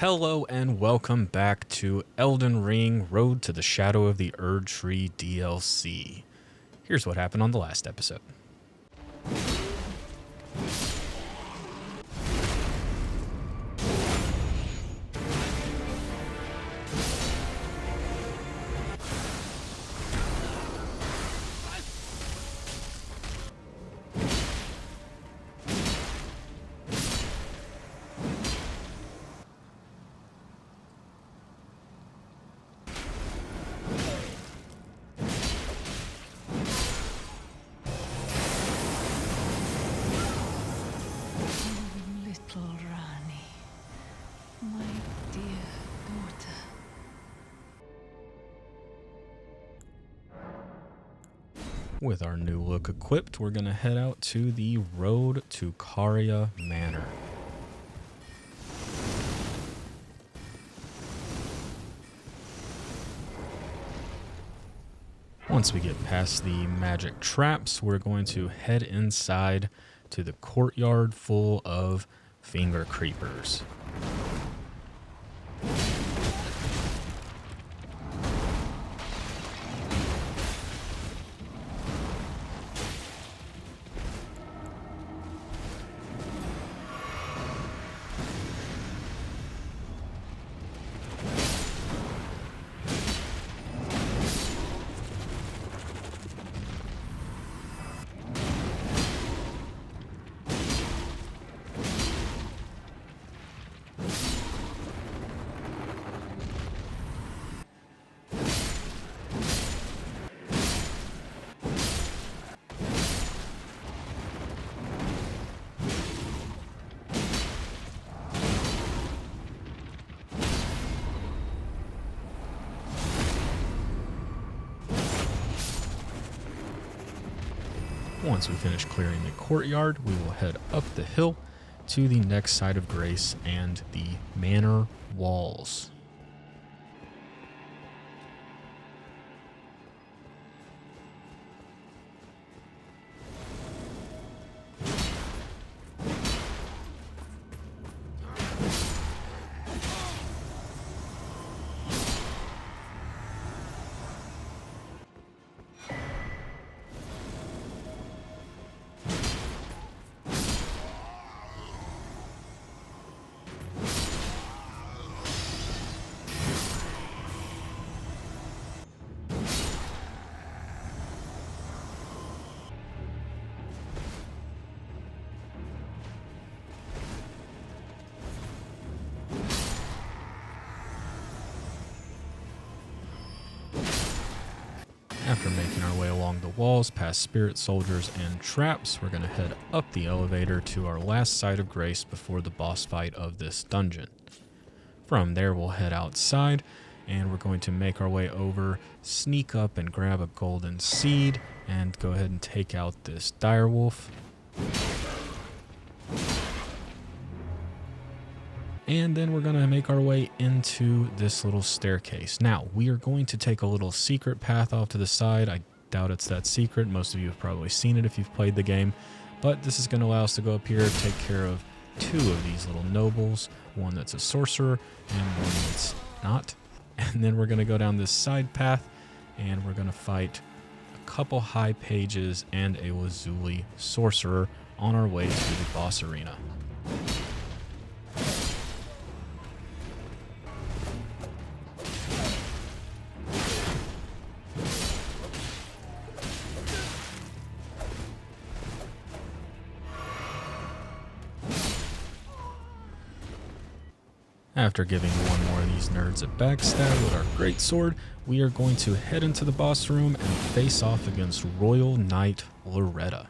Hello and welcome back to Elden Ring Road to the Shadow of the Erdtree DLC. Here's what happened on the last episode. With our new look equipped, we're going to head out to the road to Caria Manor. Once we get past the magic traps, we're going to head inside to the courtyard full of Fingercreepers. Once we finish clearing the courtyard, we will head up the hill to the next site of grace and the manor walls. After making our way along the walls, past spirit soldiers and traps, we're going to head up the elevator to our last site of grace before the boss fight of this dungeon. From there, we'll head outside, and we're going to make our way over, sneak up and grab a golden seed, and go ahead and take out this direwolf. And then we're going to make our way into this little staircase. Now, we are going to take a little secret path off to the side. I doubt it's that secret. Most of you have probably seen it if you've played the game. But this is going to allow us to go up here, take care of two of these little nobles. One that's a sorcerer and one that's not. And then we're going to go down this side path and we're going to fight a couple high pages and a Lazuli sorcerer on our way to the boss arena. After giving one more of these nerds a backstab with our greatsword, we are going to head into the boss room and face off against Royal Knight Loretta.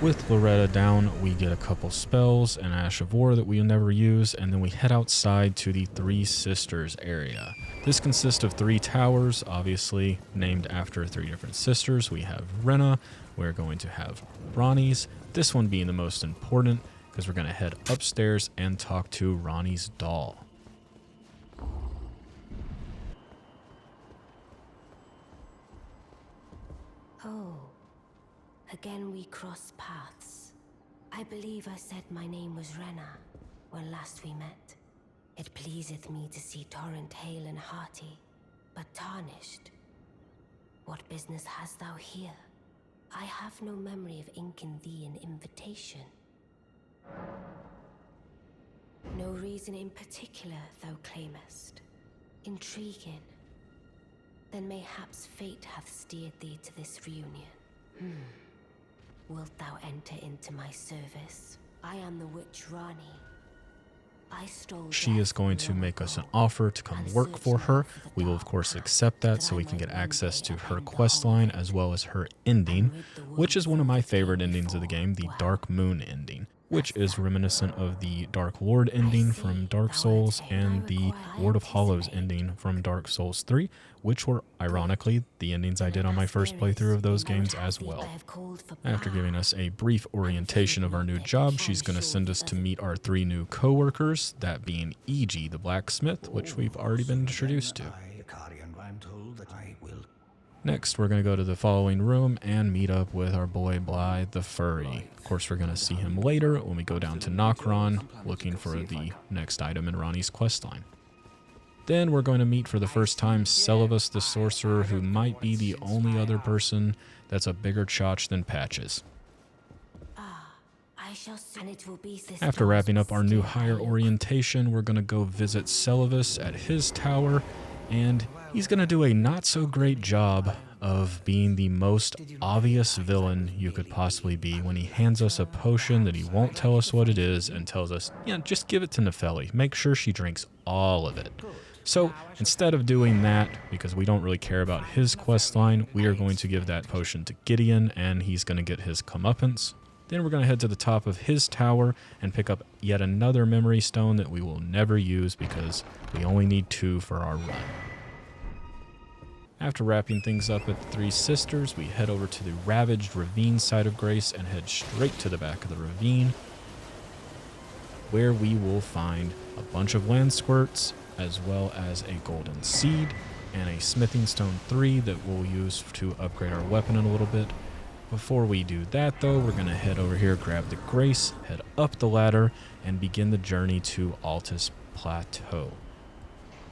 With Loretta down, we get a couple spells and Ash of War that we'll never use, and then we head outside to the Three Sisters area. This consists of 3 towers, obviously named after 3 different sisters. We have Rena, we're going to have Ronnie's, this one being the most important because we're going to head upstairs and talk to Ronnie's doll. Oh, again we cross paths. I believe I said my name was Rena when last we met. It pleaseth me to see Torrent hale and hearty, but tarnished. What business hast thou here? I have no memory of inking thee an invitation. No reason in particular thou claimest. Intriguing. Then mayhaps fate hath steered thee to this reunion. Wilt thou enter into my service? I am the witch Rani. I stole She is going to make us an offer to come work for her. We will of course accept that so we can get access to her quest line as well as her ending, which is one of my favorite endings of the game, the Dark Moon ending, which is reminiscent of the Dark Lord ending from Dark Souls and the Lord of Hollows ending from Dark Souls 3, which were, ironically, the endings I did on my first playthrough of those games as well. After giving us a brief orientation of our new job, she's going to send us to meet our 3 new co-workers, that being E.G. the blacksmith, which we've already been introduced to. Next, we're going to go to the following room and meet up with our boy Blythe the Furry. Of course, we're going to see him later when we go down to Nokron, looking for the next item in Ronnie's questline. Then we're going to meet for the first time Celavus the Sorcerer, who might be the only other person that's a bigger chotch than Patches. After wrapping up our new hire orientation, we're going to go visit Celavus at his tower, and he's going to do a not-so-great job of being the most obvious villain you could possibly be when he hands us a potion that he won't tell us what it is and tells us, yeah, just give it to Nefeli. Make sure she drinks all of it. So instead of doing that, because we don't really care about his quest line, we are going to give that potion to Gideon, and he's going to get his comeuppance. Then we're going to head to the top of his tower and pick up yet another memory stone that we will never use because we only need 2 for our run. After wrapping things up at the Three Sisters, we head over to the ravaged ravine side of Grace and head straight to the back of the ravine, where we will find a bunch of land squirts, as well as a golden seed and a smithing stone 3 that we'll use to upgrade our weapon in a little bit. Before we do that though, we're going to head over here, grab the Grace, head up the ladder, and begin the journey to Altus Plateau.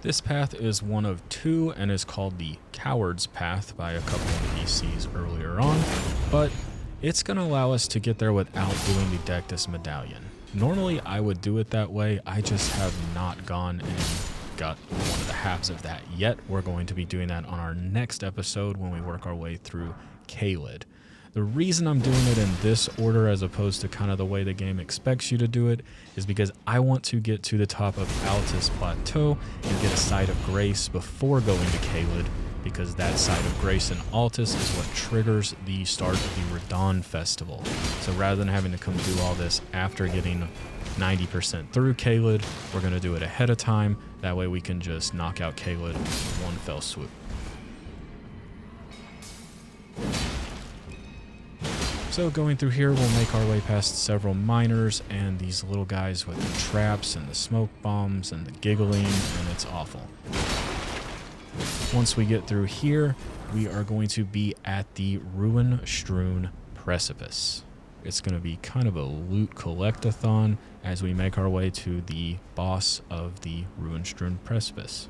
This path is one of 2 and is called the Coward's Path by a couple of PCs earlier on, but it's going to allow us to get there without doing the Dectus Medallion. Normally I would do it that way, I just have not gone and got one of the halves of that yet. We're going to be doing that on our next episode when we work our way through Caelid. The reason I'm doing it in this order as opposed to kind of the way the game expects you to do it is because I want to get to the top of Altus Plateau and get a Site of Grace before going to Caelid, because that Site of Grace in Altus is what triggers the start of the Radahn Festival. So rather than having to come do all this after getting 90% through Caelid, we're going to do it ahead of time. That way we can just knock out Caelid in one fell swoop. So going through here, we'll make our way past several miners and these little guys with the traps and the smoke bombs and the giggling, and it's awful. Once we get through here, we are going to be at the Ruin-Strewn Precipice. It's going to be kind of a loot collect-a-thon as we make our way to the boss of the Ruin-Strewn Precipice.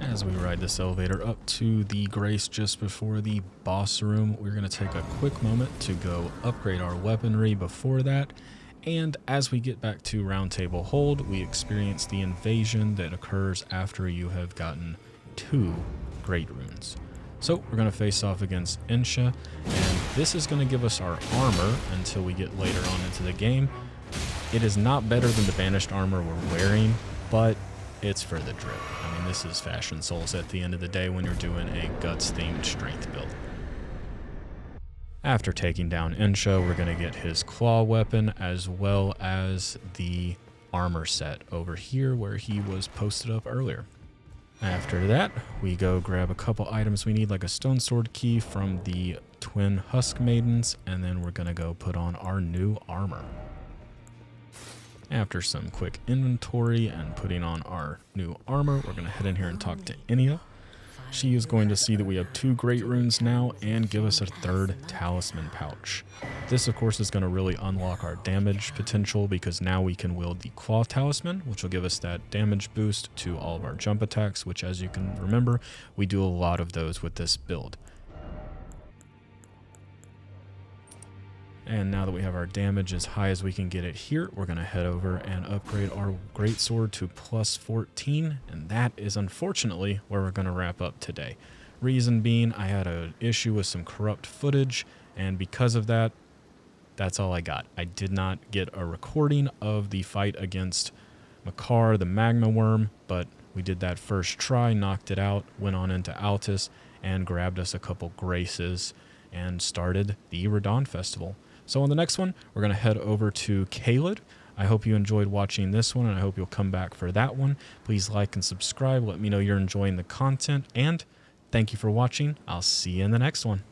As we ride this elevator up to the Grace just before the boss room, we're going to take a quick moment to go upgrade our weaponry before that. And as we get back to Round Table Hold, we experience the invasion that occurs after you have gotten 2 Great Runes. So we're going to face off against Insha, and this is going to give us our armor until we get later on into the game. It is not better than the banished armor we're wearing, but it's for the drip. I mean, this is Fashion Souls at the end of the day when you're doing a Guts-themed strength build. After taking down Insha, we're going to get his claw weapon as well as the armor set over here where he was posted up earlier. After that, we go grab a couple items we need, like a stone sword key from the twin husk maidens, and then we're going to go put on our new armor. After some quick inventory and putting on our new armor, we're going to head in here and talk to Inia. She is going to see that we have 2 Great Runes now and give us a 3rd talisman pouch. This, of course, is going to really unlock our damage potential because now we can wield the Claw Talisman, which will give us that damage boost to all of our jump attacks, which, as you can remember, we do a lot of those with this build. And now that we have our damage as high as we can get it here, we're going to head over and upgrade our greatsword to plus 14. And that is unfortunately where we're going to wrap up today. Reason being, I had an issue with some corrupt footage, and because of that, that's all I got. I did not get a recording of the fight against Makar, the Magma Worm, but we did that first try, knocked it out, went on into Altus, and grabbed us a couple graces, and started the Radahn Festival. So on the next one, we're going to head over to Caelid. I hope you enjoyed watching this one, and I hope you'll come back for that one. Please like and subscribe. Let me know you're enjoying the content, and thank you for watching. I'll see you in the next one.